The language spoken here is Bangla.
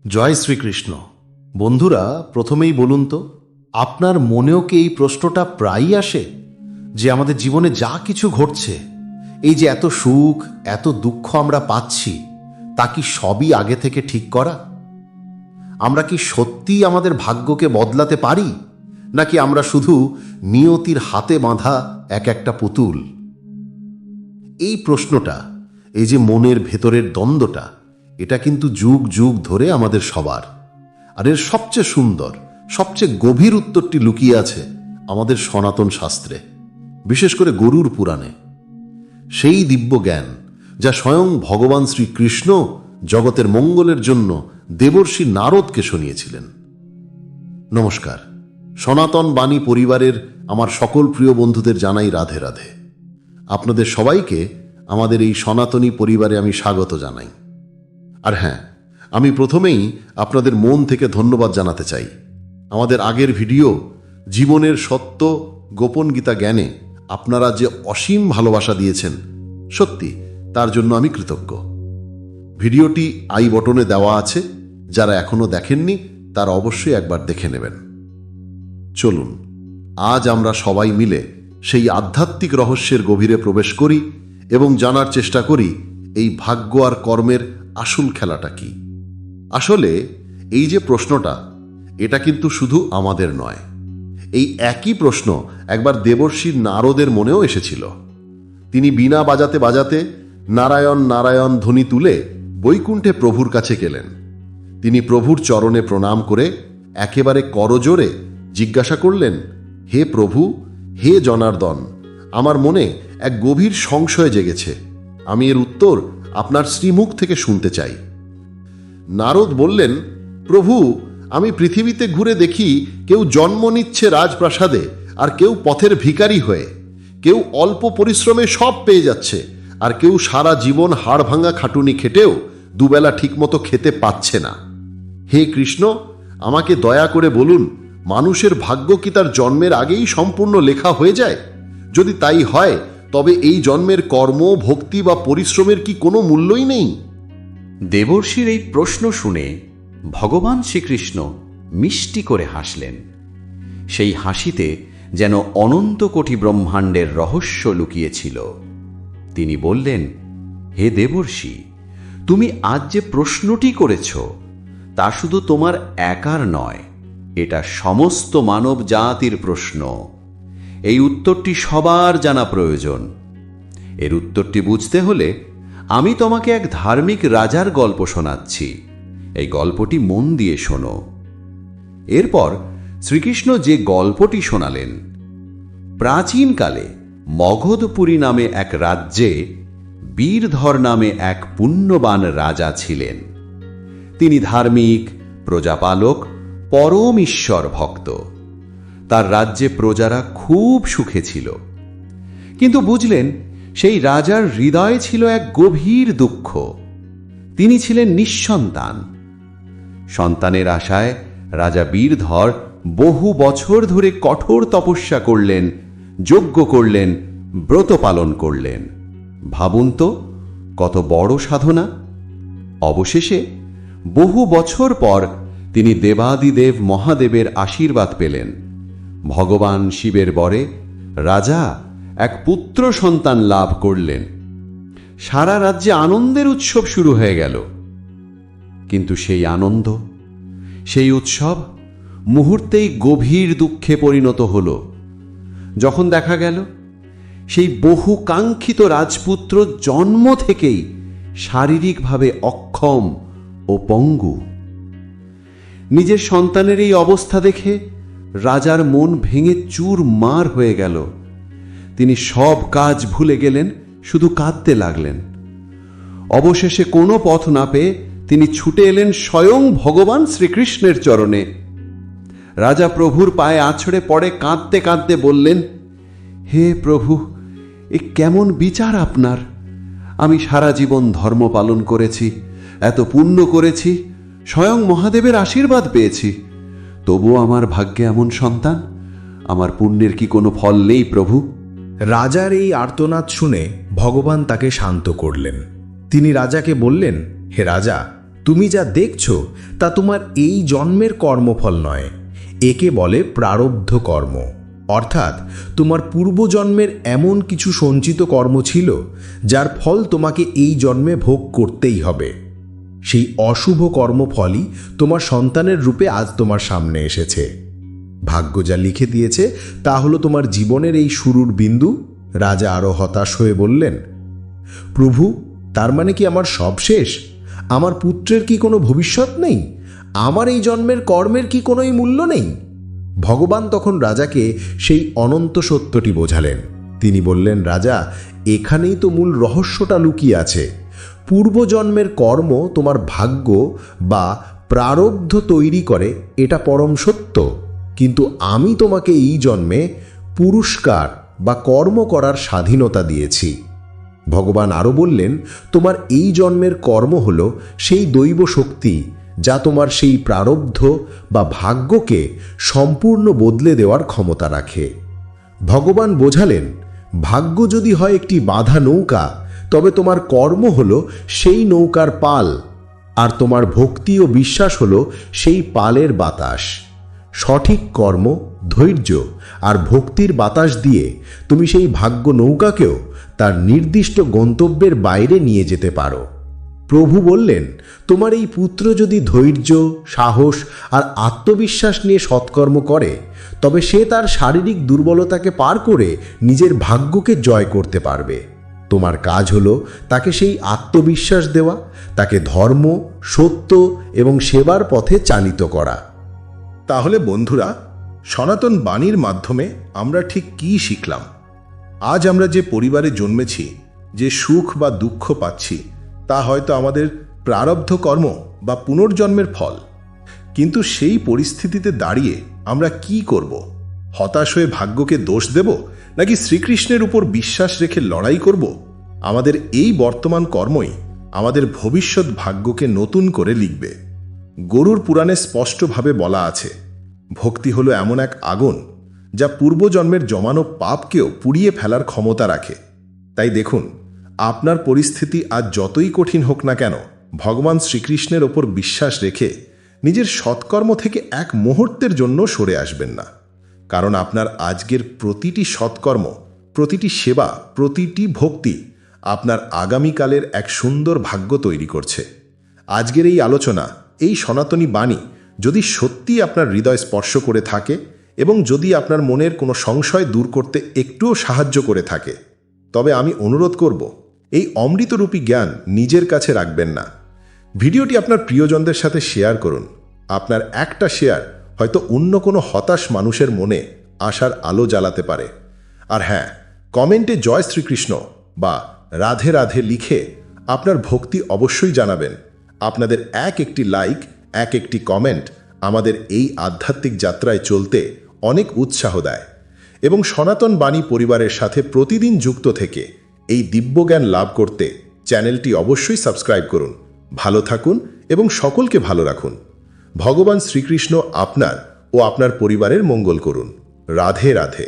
জয় শ্রীকৃষ্ণ। বন্ধুরা, প্রথমেই বলুন তো, আপনার মনেও কি এই প্রশ্নটা প্রায়ই আসে যে আমাদের জীবনে যা কিছু ঘটছে, এই যে এত সুখ এত দুঃখ আমরা পাচ্ছি, তা কি সবই আগে থেকে ঠিক করা? আমরা কি সত্যিই আমাদের ভাগ্যকে বদলাতে পারি, নাকি আমরা শুধু নিয়তির হাতে বাঁধা এক একটা পুতুল? এই প্রশ্নটা, এই যে মনের ভেতরের দ্বন্দ্বটা, এটা কিন্তু যুগ যুগ ধরে আমাদের সবার। আর এর সবচেয়ে সুন্দর, সবচেয়ে গভীর উত্তরটি লুকিয়ে আছে আমাদের সনাতন শাস্ত্রে, বিশেষ করে গরুর পুরাণে। সেই দিব্য জ্ঞান যা স্বয়ং ভগবান শ্রীকৃষ্ণ জগতের মঙ্গলের জন্য দেবর্ষি নারদকে শুনিয়েছিলেন। নমস্কার, সনাতন বাণী পরিবারের আমার সকল প্রিয় বন্ধুদের জানাই রাধে রাধে। আপনাদের সবাইকে আমাদের এই সনাতনী পরিবারে আমি স্বাগত জানাই। আর হ্যাঁ, আমি প্রথমেই আপনাদের মন থেকে ধন্যবাদ জানাতে চাই। আমাদের আগের ভিডিও জীবনের সত্য গোপন গীতা জ্ঞানে আপনারা যে অসীম ভালোবাসা দিয়েছেন, সত্যি তার জন্য আমি কৃতজ্ঞ। ভিডিওটি আই বটনে দেওয়া আছে, যারা এখনো দেখেননি তারা অবশ্যই একবার দেখে নেবেন। চলুন আজ আমরা সবাই মিলে সেই আধ্যাত্মিক রহস্যের গভীরে প্রবেশ করি এবং জানার চেষ্টা করি এই ভাগ্য আর কর্মের আসল খেলাটা কি। আসলে এই যে প্রশ্নটা, এটা কিন্তু শুধু আমাদের নয়। এই একই প্রশ্ন একবার দেবর্ষি নারদের মনেও এসেছিল। তিনি বীণা বাজাতে বাজাতে নারায়ণ নারায়ণ ধ্বনি তুলে বৈকুণ্ঠে প্রভুর কাছে গেলেন। তিনি প্রভুর চরণে প্রণাম করে একেবারে করজোরে জিজ্ঞাসা করলেন, হে প্রভু, হে জনার্দন, আমার মনে এক গভীর সংশয় জেগেছে। আমি এর উত্তর আপনার শ্রীমুখ থেকে শুনতে চাই। নারদ বললেন, প্রভু, আমি পৃথিবীতে ঘুরে দেখি কেউ জন্ম নিচ্ছে রাজপ্রাসাদে, আর কেউ পথের ভিখারি হয়ে। কেউ অল্প পরিশ্রমে সব পেয়ে যাচ্ছে, আর কেউ সারা জীবন হাড় ভাঙা খাটুনি খেটেও দুবেলা ঠিকমতো খেতে পাচ্ছে না। হে কৃষ্ণ, আমাকে দয়া করে বলুন, মানুষের ভাগ্য কি তার জন্মের আগেই সম্পূর্ণ লেখা হয়ে যায়? যদি তাই হয়, তবে এই জন্মের কর্ম, ভক্তি বা পরিশ্রমের কি কোনো মূল্যই নেই? দেবর্ষির এই প্রশ্ন শুনে ভগবান শ্রীকৃষ্ণ মিষ্টি করে হাসলেন। সেই হাসিতে যেন অনন্ত কোটি ব্রহ্মাণ্ডের রহস্য লুকিয়েছিল। তিনি বললেন, হে দেবর্ষি, তুমি আজ যে প্রশ্নটি করেছ, তা শুধু তোমার একার নয়, এটা সমস্ত মানব জাতির প্রশ্ন। এই উত্তরটি সবার জানা প্রয়োজন। এর উত্তরটি বুঝতে হলে আমি তোমাকে এক ধার্মিক রাজার গল্প শোনাচ্ছি। এই গল্পটি মন দিয়ে শোনো। এরপর শ্রীকৃষ্ণ যে গল্পটি শোনালেন, প্রাচীনকালে মগধপুরী নামে এক রাজ্যে বীরধর নামে এক পুণ্যবান রাজা ছিলেন। তিনি ধার্মিক, প্রজাপালক, পরম ঈশ্বর ভক্ত। তার রাজ্যে প্রজারা খুব সুখে ছিল। কিন্তু বুঝলেন, সেই রাজার হৃদয়ে ছিল এক গভীর দুঃখ। তিনি ছিলেন নিঃসন্তান। সন্তানের আশায় রাজা বীরধর বহু বছর ধরে কঠোর তপস্যা করলেন, যজ্ঞ করলেন, ব্রত পালন করলেন। ভাবুন তো, কত বড় সাধনা! অবশেষে বহু বছর পর তিনি দেবাদিদেব মহাদেবের আশীর্বাদ পেলেন। ভগবান শিবের বরে রাজা এক পুত্র সন্তান লাভ করলেন। সারা রাজ্যে আনন্দের উৎসব শুরু হয়ে গেল। কিন্তু সেই আনন্দ, সেই উৎসব মুহূর্তেই গভীর দুঃখে পরিণত হল, যখন দেখা গেল সেই বহু কাঙ্ক্ষিত রাজপুত্র জন্ম থেকেই শারীরিকভাবে অক্ষম ও পঙ্গু। নিজের সন্তানের এই অবস্থা দেখে রাজার মন ভেঙে চুরমার হয়ে গেল। তিনি সব কাজ ভুলে গেলেন, শুধু কাঁদতে লাগলেন। অবশেষে কোনো পথ না পেয়ে তিনি ছুটে এলেন স্বয়ং ভগবান শ্রীকৃষ্ণের চরণে। রাজা প্রভুর পায়ে আছড়ে পড়ে কাঁদতে কাঁদতে বললেন, হে প্রভু, এ কেমন বিচার আপনার? আমি সারা জীবন ধর্ম পালন করেছি, এত পুণ্য করেছি, স্বয়ং মহাদেবের আশীর্বাদ পেয়েছি, তবুও আমার ভাগ্যে এমন সন্তান। আমার পুণ্যের কি কোনো ফল নেই প্রভু? রাজার এই আর্তনাদ শুনে ভগবান তাকে শান্ত করলেন। তিনি রাজাকে বললেন, হে রাজা, তুমি যা দেখছ তা তোমার এই জন্মের কর্মফল নয়, একে বলে প্রারব্ধ কর্ম। অর্থাৎ তোমার পূর্বজন্মের এমন কিছু সঞ্চিত কর্ম ছিল যার ফল তোমাকে এই জন্মে ভোগ করতেই হবে। সেই অশুভ কর্মফলই তোমার সন্তানের রূপে আজ তোমার সামনে এসেছে। ভাগ্য যা লিখে দিয়েছে তা হলো তোমার জীবনের এই শুরুর বিন্দু। রাজা আরও হতাশ হয়ে বললেন, প্রভু, তার মানে কি আমার সব শেষ? আমার পুত্রের কি কোনো ভবিষ্যৎ নেই? আমার এই জন্মের কর্মের কি কোনোই মূল্য নেই? ভগবান তখন রাজাকে সেই অনন্ত সত্যটি বোঝালেন। তিনি বললেন, রাজা, এখানেই তো মূল রহস্যটা লুকিয়ে আছে। পূর্বজন্মের কর্ম তোমার ভাগ্য বা প্রারব্ধ তৈরি করে, এটা পরম সত্য। কিন্তু আমি তোমাকে এই জন্মে পুরস্কার বা কর্ম করার স্বাধীনতা দিয়েছি। ভগবান আরও বললেন, তোমার এই জন্মের কর্ম হল সেই দৈব শক্তি যা তোমার সেই প্রারব্ধ বা ভাগ্যকে সম্পূর্ণ বদলে দেওয়ার ক্ষমতা রাখে। ভগবান বোঝালেন, ভাগ্য যদি হয় একটি বাঁধা নৌকা, তবে তোমার কর্ম হল সেই নৌকার পাল, আর তোমার ভক্তি ও বিশ্বাস হল সেই পালের বাতাস। সঠিক কর্ম, ধৈর্য আর ভক্তির বাতাস দিয়ে তুমি সেই ভাগ্য নৌকাকেও তার নির্দিষ্ট গন্তব্যের বাইরে নিয়ে যেতে পারো। প্রভু বললেন, তোমার এই পুত্র যদি ধৈর্য, সাহস আর আত্মবিশ্বাস নিয়ে সৎকর্ম করে, তবে সে তার শারীরিক দুর্বলতাকে পার করে নিজের ভাগ্যকে জয় করতে পারবে। তোমার কাজ হলো তাকে সেই আত্মবিশ্বাস দেওয়া, তাকে ধর্ম, সত্য এবং সেবার পথে চালিত করা। তাহলে বন্ধুরা, সনাতন বাণীর মাধ্যমে আমরা ঠিক কী শিখলাম? আজ আমরা যে পরিবারে জন্মেছি, যে সুখ বা দুঃখ পাচ্ছি, তা হয়তো আমাদের প্রারব্ধ কর্ম বা পুনর্জন্মের ফল। কিন্তু সেই পরিস্থিতিতে দাঁড়িয়ে আমরা কি করব? হতাশ হয়ে ভাগ্যকে দোষ দেব, নাকি শ্রীকৃষ্ণের উপর বিশ্বাস রেখে লড়াই করব? আমাদের এই বর্তমান কর্মই আমাদের ভবিষ্যৎ ভাগ্যকে নতুন করে লিখবে। গরুড় পুরাণে স্পষ্টভাবে বলা আছে, ভক্তি হলো এমন এক আগুন যা পূর্বজন্মের জমানো পাপকেও পুড়িয়ে ফেলার ক্ষমতা রাখে। তাই দেখুন, আপনার পরিস্থিতি আজ যতই কঠিন হোক না কেন, ভগবান শ্রীকৃষ্ণের ওপর বিশ্বাস রেখে নিজের সৎকর্ম থেকে এক মুহূর্তের জন্য সরে আসবেন না। কারণ আপনার আজকের প্রতিটি সৎকর্ম, প্রতিটি সেবা, প্রতিটি ভক্তি আপনার আগামীকালের এক সুন্দর ভাগ্য তৈরি করছে। আজকের এই আলোচনা, এই সনাতনী বাণী যদি সত্যি আপনার হৃদয় স্পর্শ করে থাকে এবং যদি আপনার মনের কোনো সংশয় দূর করতে একটুও সাহায্য করে থাকে, তবে আমি অনুরোধ করব, এই অমৃতরূপী জ্ঞান নিজের কাছে রাখবেন না। ভিডিওটি আপনার প্রিয়জনদের সাথে শেয়ার করুন। আপনার একটা শেয়ার হয়তো অন্য কোনো হতাশ মানুষের মনে আশার আলো জ্বালাতে পারে। আর হ্যাঁ, কমেন্টে জয় শ্রীকৃষ্ণ বা রাধে রাধে লিখে আপনার ভক্তি অবশ্যই জানাবেন। আপনাদের একটি লাইক, একটি কমেন্ট আমাদের এই আধ্যাত্মিক যাত্রায় চলতে অনেক উৎসাহ দেয় এবং সনাতন বাণী পরিবারের সাথে প্রতিদিন যুক্ত থেকে এই দিব্যজ্ঞান লাভ করতে চ্যানেলটি অবশ্যই সাবস্ক্রাইব করুন। ভালো থাকুন এবং সকলকে ভালো রাখুন। ভগবান শ্রীকৃষ্ণ আপনার ও আপনার পরিবারের মঙ্গল করুন। রাধে রাধে।